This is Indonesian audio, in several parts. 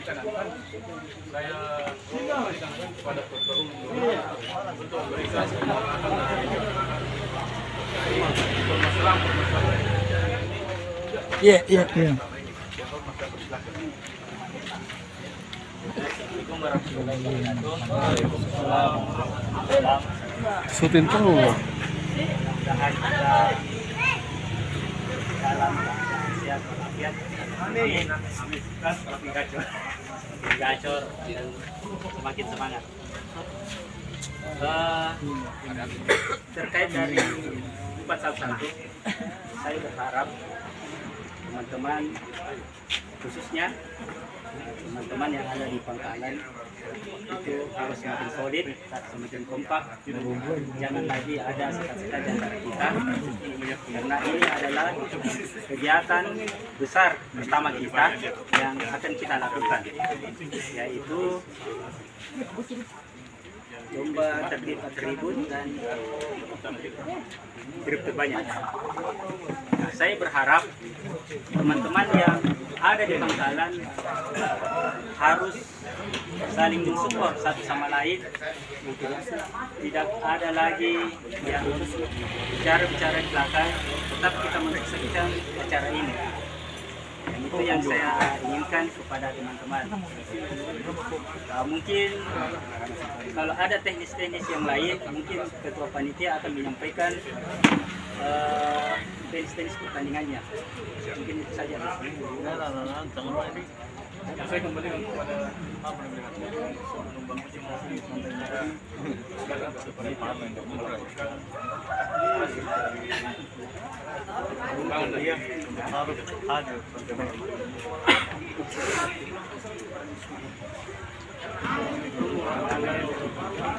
canangkan, saya berikan kepada perum untuk memberikan permasalahan Iya, iya. Syuting terus. Gacor dan semakin semangat. Terkait dari 411, saya berharap teman-teman, khususnya teman-teman yang ada di Pangkalan itu harus semakin solid, semakin kompak. Jangan lagi ada sekat-sekat di antara kita, karena ini adalah kegiatan besar bersama kita yang akan kita lakukan, yaitu lomba tertib tribun dan trip terbanyak. Nah, saya berharap teman-teman yang ada di Pangkalan harus saling mensupport satu sama lain. Tidak ada lagi yang bicara-bicara di belakang, tetap kita menyelesaikan acara ini. Dan itu yang saya inginkan kepada teman-teman. Mungkin kalau ada teknis-teknis yang lain, mungkin ketua panitia akan menyampaikan teknis-teknis pertandingannya. Mungkin itu saja. Saya kembali kepada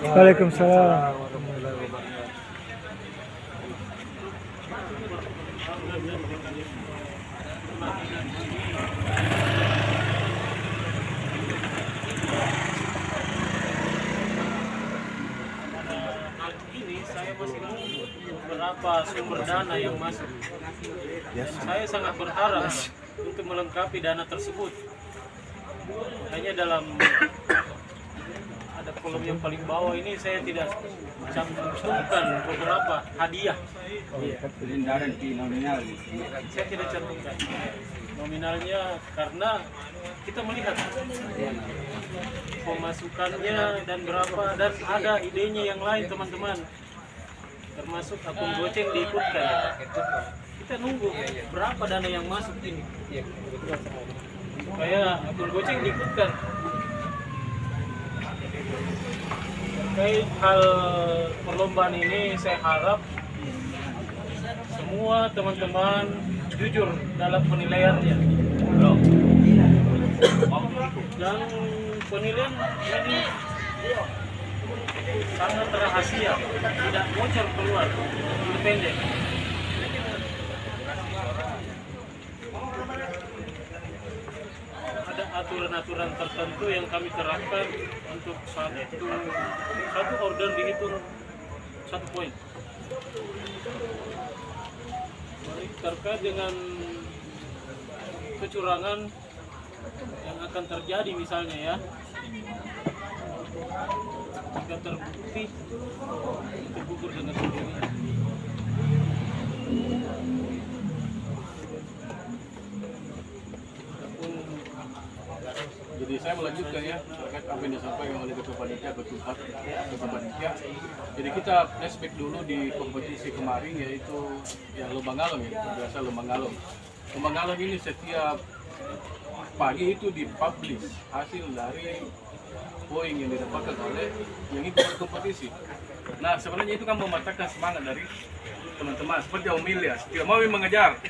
Waalaikumsalam. Saya masih menunggu beberapa sumber dana yang masuk. Dan saya sangat berharap untuk melengkapi dana tersebut. Hanya dalam ada kolom yang paling bawah ini saya tidak cantumkan beberapa hadiah. Saya tidak cantumkan nominalnya karena kita melihat pemasukannya dan berapa, dan ada idenya yang lain teman-teman, termasuk akun goceng diikutkan. Kita nunggu berapa dana yang masuk ini supaya akun goceng diikutkan. Terkait hal perlombaan ini, saya harap semua teman-teman jujur dalam penilaiannya. Dan penilaian ini sangat rahasia, tidak bocor keluar, independen. Ada aturan-aturan tertentu yang kami terapkan untuk satu order dihitung 1 poin. Terkait dengan kecurangan yang akan terjadi misalnya ya, jika terbukti tergugur dengan sendirinya. Jadi saya melanjutkan ya terkait apa yang disampaikan oleh ketua panitia, ketua panitia. Jadi kita flashback dulu di kompetisi kemarin, yaitu yang lomba ngalong ya, biasa lomba ngalong. Lomba ngalong ini setiap pagi itu dipublish hasil dari poin yang didapatkan oleh yang ikut kompetisi. Nah sebenarnya itu kan mematahkan semangat dari teman-teman, seperti Om Ilyas tidak mau mengejar.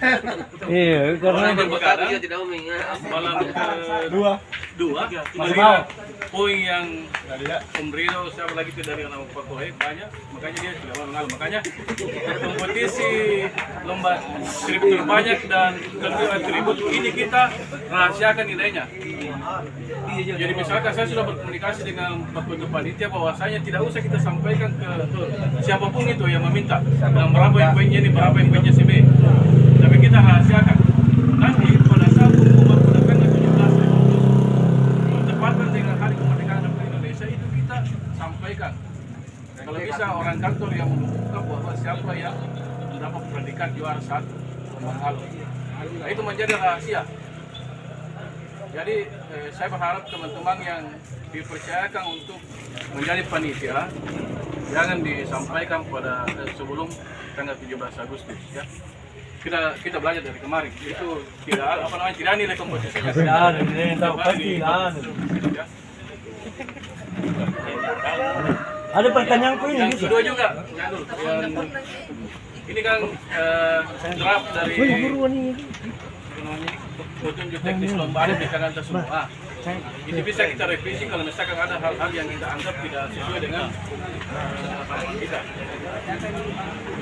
Iya, karena begadang tidak mau malam kedua melihat poin yang Om Rido, siapa lagi itu dari anak Pak Kohei banyak, makanya dia tidak mau mengalah. Makanya kompetisi lomba trip terbanyak dan kedua atribut ini kita rahasiakan nilainya. Jadi misalkan saya sudah berkomunikasi dengan Pak Ketua Panitia bahwasanya tidak usah kita sampaikan ke siapapun itu yang meminta dan berapa yang poinnya ini, berapa yang poinnya si B, tapi kita rahasiakan. Nanti pada saat pengumuman pada tanggal 17 Agustus sampaikan. Kalau bisa orang kantor yang mengungkap bahwa siapa yang mendapat predikat juara 1 Mahalo. Nah, itu menjadi rahasia. Jadi saya berharap teman-teman yang dipercayakan untuk menjadi panitia jangan disampaikan pada sebelum tanggal 17 Agustus ya. Kita belajar dari kemarin itu tidak tidak nilai kompetisinya. Tidak ada, tidak pasti ada. Ya. Ada pertanyaanku ini Yang bisa. kedua juga, ini kan draft dari petunjuk teknis lomba ada di tangan kita semua. Itu bisa kita revisi kalau misalkan ada hal-hal yang kita anggap tidak sesuai dengan harapan kita.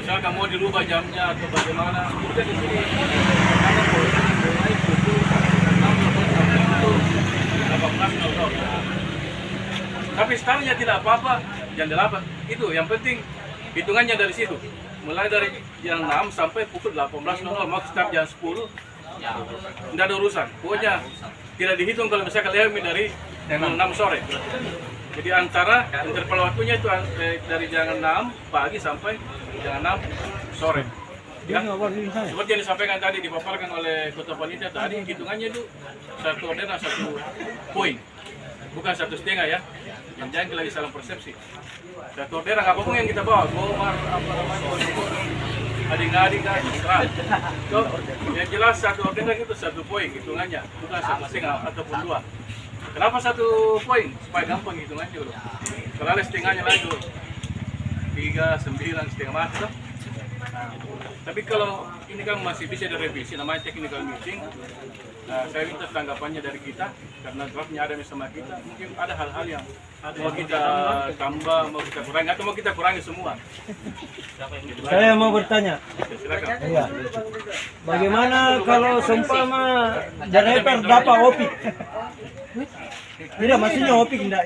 Misalkan mau dirubah jamnya atau bagaimana, udah di sini. Karena mulai pukul 18.00. Tapi startnya tidak apa-apa, jam 8. Itu yang penting hitungannya dari situ. Mulai dari jam 6 sampai pukul 18.00, mau start jam 10. Tidak ada urusan. Pokoknya tidak dihitung kalau misalkan lewat dari jam 6 sore. Jadi antara interval waktunya itu dari jam 6 pagi sampai jam 6 sore. Ya. Seperti yang disampaikan tadi, dipaparkan oleh Ketua Panitia tadi, hitungannya itu 1 orderan 1 poin. Bukan 1,5 ya. Yang jangan lagi salah persepsi. 1 orderan apapun yang kita bawa, gomar, apa namanya, adik-adik kan, serah. So, yang jelas 1 orderan itu 1 poin hitungannya, bukan 1,5 ataupun 2. Kenapa 1 poin? Supaya gampang hitungannya dulu. Kalau ada setengahnya lagi dulu. 3, 9, setengah mati. Tapi kalau ini kan masih bisa direvisi, namanya technical meeting. Nah, saya minta tanggapannya dari kita, karena draftnya ada bersama kita. Mungkin ada hal-hal yang mau kita tambah, mau kita kurangi, atau mau kita kurangi semua. Saya mau bertanya. Silakan. Iya. Bagaimana kalau seumpama driver dapat opik? Tidak, maksudnya opik tidak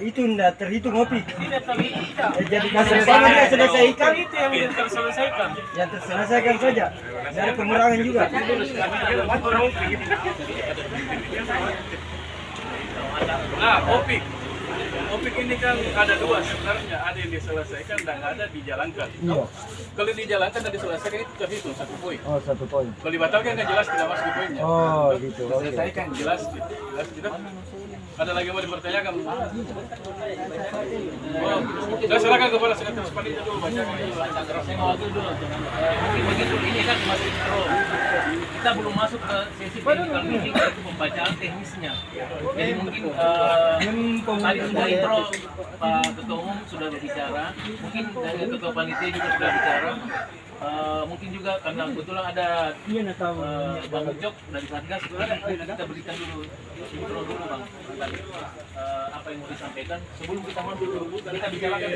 terhitung opik. Jadi kalau dia selesaikan Itu yang terselesaikan. yang terselesaikan saja. Dari pengurangan juga. Nah, opik. Opik ini kan ada 2 sebenarnya, ada yang diselesaikan dan ada dijalankan. Iya. Kalau dijalankan dan diselesaikan itu terhitung 1 poin. Oh, 1 poin. Kalau dibatalkan kan jelas tidak masuk di poinnya. Oh, gitu. Oke. Selesaikan jelas gitu. Jelas gitu. Ada lagi mau dipertanyakan? Oh, saya silakan kepada sekretaris panitia dulu bacakan. Saya mau atur dulu. Jadi begitu, ini kan masih pro. Kita belum masuk ke sesi technical meeting, itu pembacaan teknisnya. Jadi mungkin tadi sudah intro Pak Ketua Umum sudah berbicara, mungkin dari Ketua Panitia juga sudah bicara. Mungkin juga karena kebetulan ada Bang Ucok dari Satgas, kita berikan dulu intro dulu Bang. Apa yang mau disampaikan sebelum kita masuk dulu, kita bicarakan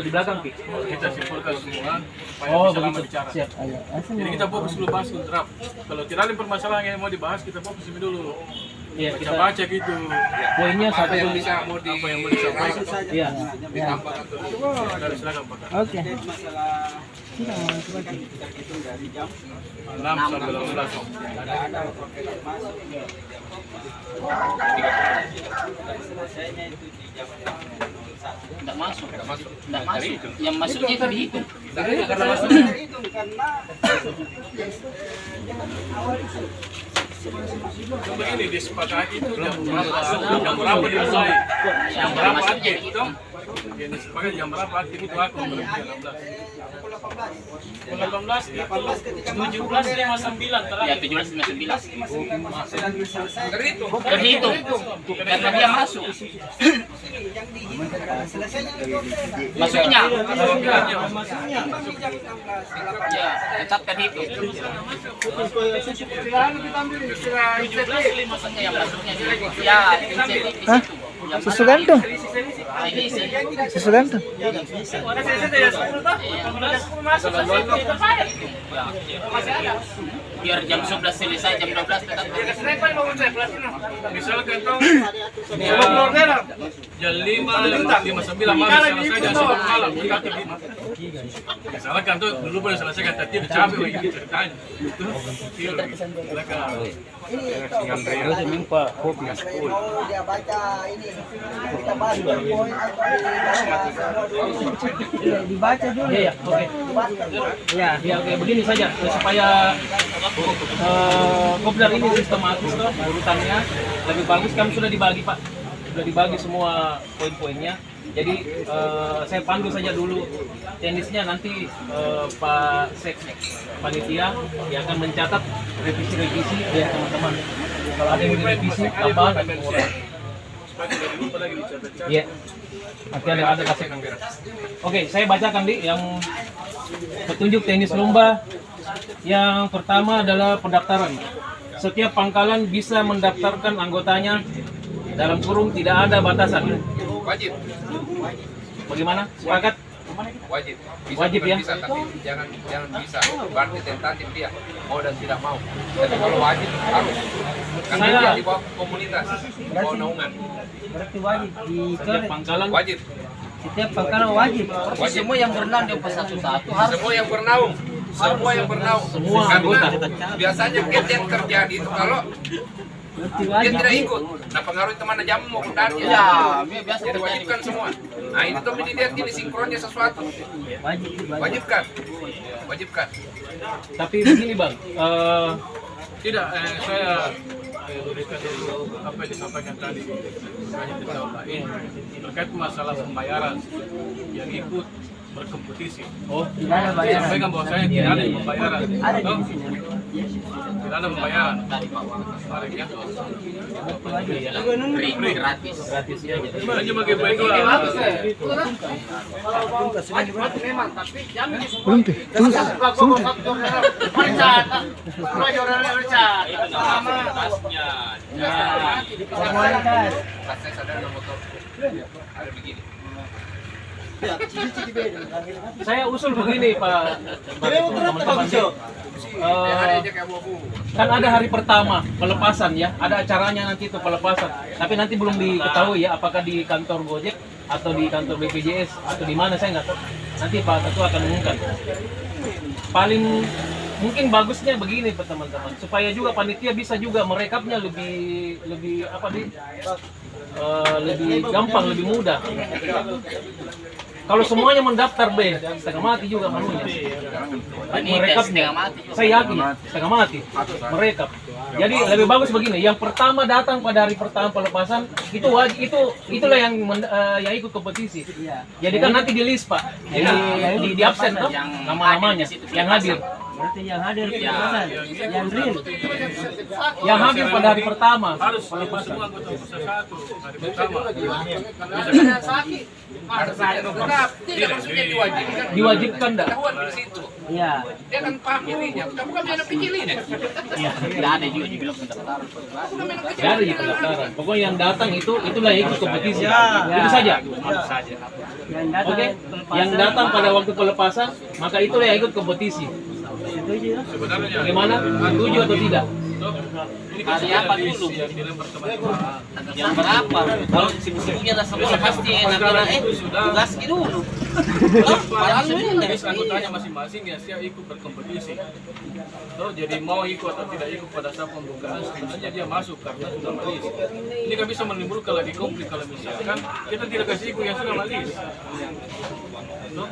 di belakang Pi. Kita simpulkan semua supaya Oh, bisa lama begitu. bicara. Siap. Ayo. Jadi kita fokus dulu bahas ke draft. Kalau tidak ada permasalahan yang mau dibahas, kita fokus dulu. Iya, Kita baca gitu. poinnya satu Apa yang mau disampaikan. Iya. Silakan Pak. Oke. 6 sampai 18. Tidak masuk. Yang masuknya itu dihitung. Begini disepakati itu jam berapa dimulai, jam berapa aktif itu, yang disepakati jam berapa aktif itu aku berhenti 18 itu 17.59 terakhir. Ya 17.59. Terhitung. Karena dia masuk. Masuknya. Ya, tetap terhitung. 17.59 maksudnya yang masuknya. Ya, insentif di situ. Sesuai tuh. Ini sih. Sesuai tuh. Biar jam 11 selesai, jam 12 tetap. Misalkan tuh jam 5:59 malam selesai jam 10 malam kaki 5. Misalkan tuh dulu boleh selesai kan tadi capek lagi ceritanya. Terus minta kopi. Dia baca ini. Kita bahas poin dibaca dulu. Iya, oke. Ya. Ya, oke, begini saja supaya kopdar ini sistematis tuh urutannya lebih bagus. Kami sudah dibagi Pak, sudah dibagi semua poin-poinnya. Jadi saya pandu saja dulu teknisnya, nanti Pak Sek panitia dia akan mencatat revisi-revisi ya teman-teman. Kalau ada yang direvisi tambahan dan pengurangan. Iya. Nanti ada kasih. Oke, saya bacakan di yang petunjuk teknis lomba. Yang pertama adalah pendaftaran. Setiap pangkalan bisa mendaftarkan anggotanya dalam kurung tidak ada batasan. Wajib. Bagaimana? Sepakat? Wajib. Bisa Wajib ya? Bisa, tapi jangan bisa. Berarti tentatif dia mau dan tidak mau. Jadi kalau wajib harus. Karena Saya- dia di bawah komunitas, di bawah naungan. Berarti wajib di Setiap pangkalan Wajib. setiap pangkalan wajib. Wajib. Semua yang berenang di satu-satu harus Semua yang bernaung. Semua yang bernaung. Semua Karena anggota. biasanya yang terjadi itu kalau Berarti dia wajib. tidak ikut. Nah pengaruh teman jamu mau dari ya biasa jadi wajibkan semua. Nah ini tuh dilihat ini sinkronnya sesuatu. Wajib. Wajibkan. Wajibkan. tapi begini Bang, Tidak, saya berikan dulu apa yang disampaikan tadi banyak di tahun lain terkait masalah pembayaran yang ikut berkompetisi. Tidak ada bayaran. Sampaikan bahwasanya tidak ada pembayaran. Ada Toh? di sini. Tidak ada pembayaran. Kemarin ya. gratis. gratis ya. Jadi Sebenarnya bagi baik Memang tapi jangan Formalitas. Pas saya sadar ada motor. Ada begini. saya usul begini Pak teman-teman. Yang ada aja kayak buku. Kan ada hari pertama pelepasan ya, ada acaranya nanti itu pelepasan. Tapi nanti belum diketahui ya apakah di kantor Gojek atau di kantor BPJS atau di mana saya nggak tahu. Nanti Pak Ketua akan umumkan. Paling mungkin bagusnya begini Pak teman-teman, supaya juga panitia bisa juga merekapnya lebih apa di lebih gampang, lebih mudah. Kalau semuanya mendaftar B, setengah mati juga manunya. Merekapnya, saya yakin setengah mati merekap. Jadi lebih bagus begini. Yang pertama datang pada hari pertama pelepasan itu wajib, itulah yang ikut kompetisi. Jadi kan nanti di list Pak, jadi di absen tuh nama-namanya yang hadir. Berarti yang hadir pelepasan. Yang real. Yang hadir pada hari pertama. harus semua anggota usaha satu hari pertama. Tidak maksudnya diwajibkan. Diwajibkan enggak? Ketahuan di situ. Iya. Dia kan paham dirinya. Kamu kan anak kecil ini. tidak ada juga dibilang pendaftaran. Tidak ada di pendaftaran. Pokoknya yang datang itulah yang ikut kompetisi. Itu saja. Yang datang Oke. Yang datang pada waktu pelepasan, maka itulah yang ikut kompetisi. setuju ya? Sebenarnya Bagaimana? Setuju atau tidak? ini kan Hari sudah apa list dulu? yang dilempar teman-teman. Yang berapa? Kalau sibuk-sibuknya dah semua pasti nanti tugas dulu. Padahal ini List anggotanya masing-masing ya siap ikut berkompetisi. Tuh, jadi mau ikut atau tidak ikut pada saat pembukaan sebenarnya dia masuk karena sudah malis. Ini kan bisa menimbulkan lagi konflik kalau misalkan kita tidak kasih ikut yang sudah malis. Tuh,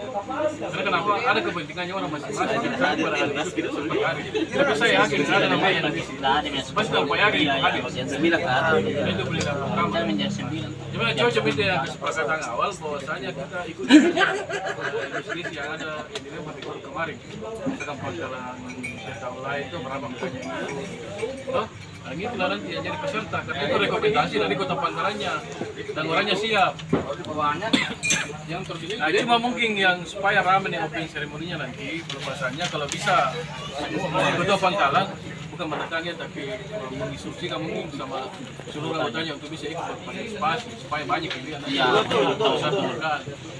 karena kenapa ada kepentingannya orang masing-masing yang pada hari itu tidak sempat hadir. Tapi saya yakin ada namanya di sini. Pasti tahu yakin hadir. Jam 9 ke atas. Itu beli pertama. Jam 9. Cuma cocok itu yang kesepakatan awal bahwasanya kita ikut bisnis yang ada yang dilempar di kemarin. Misalkan pangkalan tahun lain itu berapa banyak itu. Oh, nah gitu lah nanti yang jadi peserta karena itu rekomendasi dari kota pangkalannya dan orangnya siap. Yang terpilih. Nah, cuma mungkin yang supaya ramai nih opening seremoninya nanti pelepasannya kalau bisa ketua pangkalan bukan mendatangi tapi menginstruksikan mungkin sama seluruh anggotanya untuk bisa ikut berpartisipasi supaya banyak pilihan.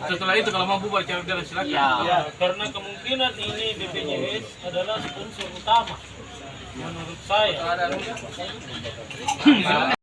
Setelah itu kalau mampu berbicara silakan. Ya. Karena kemungkinan ini BPJS adalah sponsor utama menurut saya.